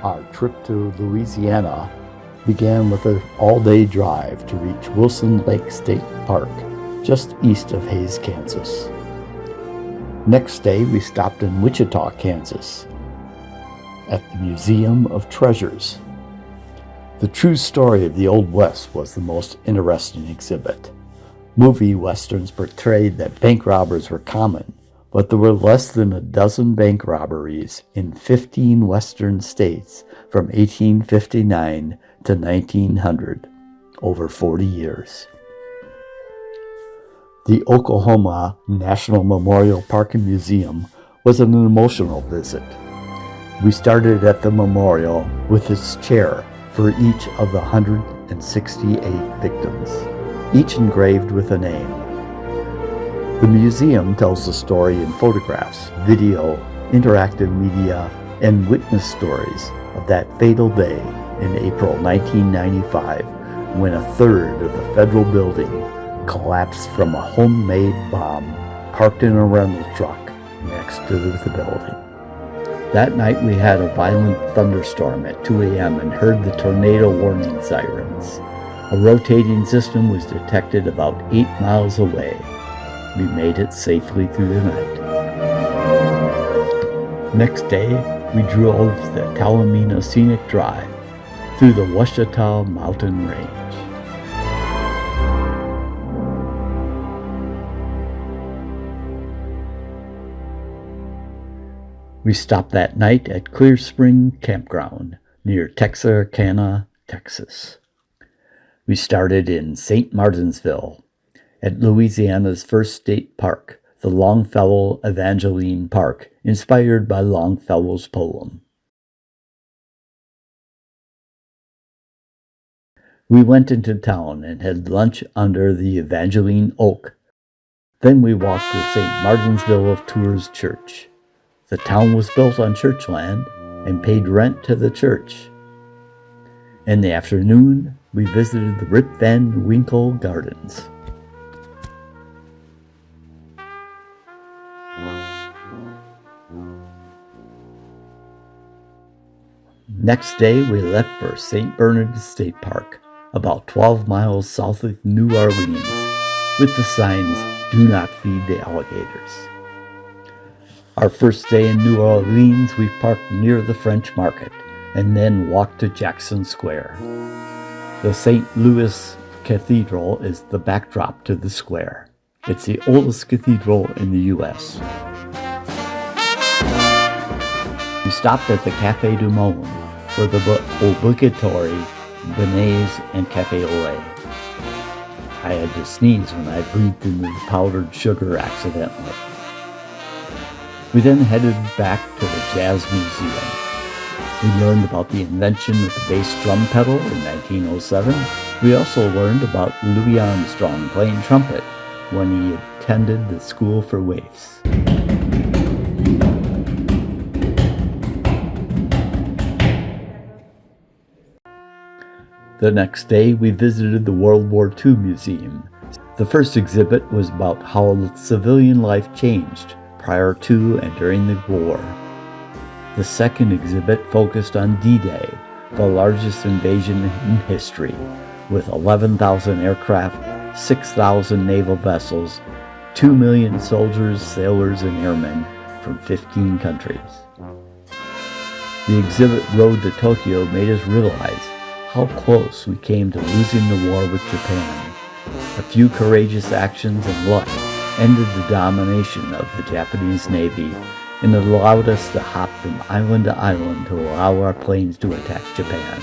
Our trip to Louisiana began with an all-day drive to reach Wilson Lake State Park, just east of Hays, Kansas. Next day, we stopped in Wichita, Kansas, at the Museum of Treasures. The true story of the Old West was the most interesting exhibit. Movie westerns portrayed that bank robbers were common, but there were less than a dozen bank robberies in 15 western states from 1859 to 1900, over 40 years. The Oklahoma National Memorial Park and Museum was an emotional visit. We started at the memorial with its chair for each of the 168 victims, each engraved with a name. The museum tells the story in photographs, video, interactive media, and witness stories of that fatal day in April 1995 when a third of the federal building collapsed from a homemade bomb parked in a rental truck next to the building. That night we had a violent thunderstorm at 2 a.m. and heard the tornado warning sirens. A rotating system was detected about 8 miles away. We made it safely through the night. Next day, we drove the Talamina Scenic Drive through the Ouachita Mountain Range. We stopped that night at Clear Spring Campground near Texarkana, Texas. We started in St. Martinsville at Louisiana's first state park, the Longfellow Evangeline Park, inspired by Longfellow's poem. We went into town and had lunch under the Evangeline Oak. Then we walked to St. Martinsville of Tours Church. The town was built on church land and paid rent to the church. In the afternoon, we visited the Rip Van Winkle Gardens. Next day, we left for St. Bernard State Park, about 12 miles south of New Orleans, with the signs, "Do not feed the alligators." Our first day in New Orleans, we parked near the French Market and then walked to Jackson Square. The St. Louis Cathedral is the backdrop to the square. It's the oldest cathedral in the U.S. We stopped at the Café du Monde for the obligatory beignets and café au lait. I had to sneeze when I breathed in the powdered sugar accidentally. We then headed back to the Jazz Museum. We learned about the invention of the bass drum pedal in 1907. We also learned about Louis Armstrong playing trumpet when he attended the School for Waifs. The next day, we visited the World War II Museum. The first exhibit was about how civilian life changed prior to and during the war. The second exhibit focused on D-Day, the largest invasion in history, with 11,000 aircraft, 6,000 naval vessels, 2 million soldiers, sailors, and airmen from 15 countries. The exhibit Road to Tokyo made us realize how close we came to losing the war with Japan. A few courageous actions and luck ended the domination of the Japanese Navy and allowed us to hop from island to island to allow our planes to attack Japan.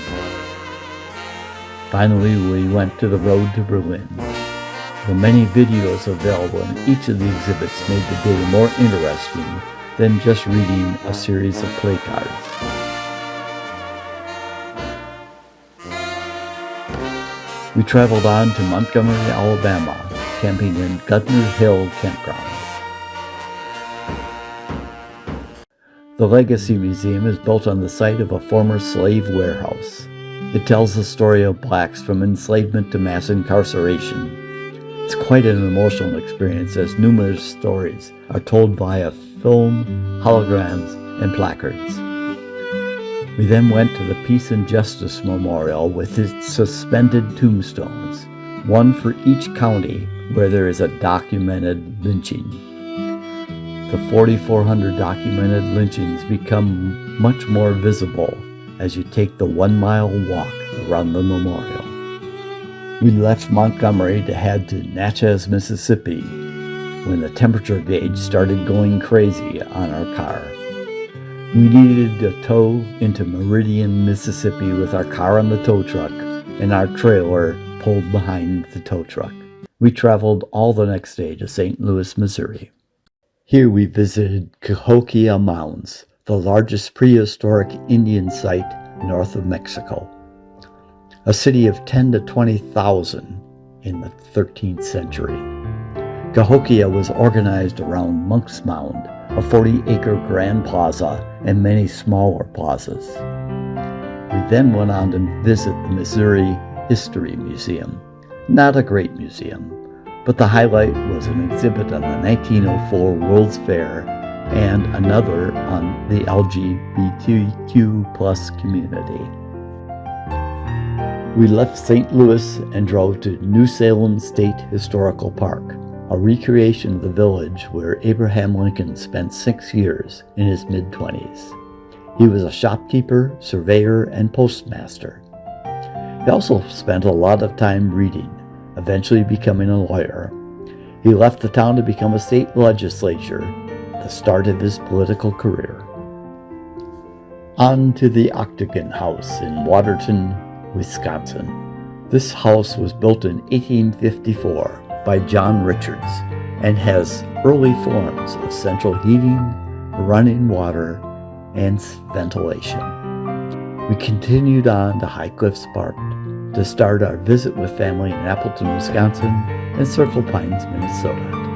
Finally, we went to the road to Berlin. The many videos available in each of the exhibits made the day more interesting than just reading a series of play cards. We traveled on to Montgomery, Alabama, camping in Gardner Hill Campground. The Legacy Museum is built on the site of a former slave warehouse. It tells the story of blacks from enslavement to mass incarceration. It's quite an emotional experience as numerous stories are told via film, holograms, and placards. We then went to the Peace and Justice Memorial with its suspended tombstones, one for each county where there is a documented lynching. The 4,400 documented lynchings become much more visible as you take the 1-mile walk around the memorial. We left Montgomery to head to Natchez, Mississippi, when the temperature gauge started going crazy on our car. We needed a tow into Meridian, Mississippi with our car on the tow truck and our trailer pulled behind the tow truck. We traveled all the next day to St. Louis, Missouri. Here we visited Cahokia Mounds, the largest prehistoric Indian site north of Mexico. A city of 10 to 20,000 in the 13th century. Cahokia was organized around Monk's Mound, a 40-acre grand plaza, and many smaller plazas. We then went on to visit the Missouri History Museum. Not a great museum, but the highlight was an exhibit on the 1904 World's Fair and another on the LGBTQ+ community. We left St. Louis and drove to New Salem State Historical Park, a recreation of the village where Abraham Lincoln spent 6 years in his mid-20s. He was a shopkeeper, surveyor, and postmaster. He also spent a lot of time reading, eventually becoming a lawyer. He left the town to become a state legislator, the start of his political career. On to the Octagon House in Waterton, Wisconsin. This house was built in 1854 by John Richards and has early forms of central heating, running water, and ventilation. We continued on to High Cliffs Park to start our visit with family in Appleton, Wisconsin, and Circle Pines, Minnesota.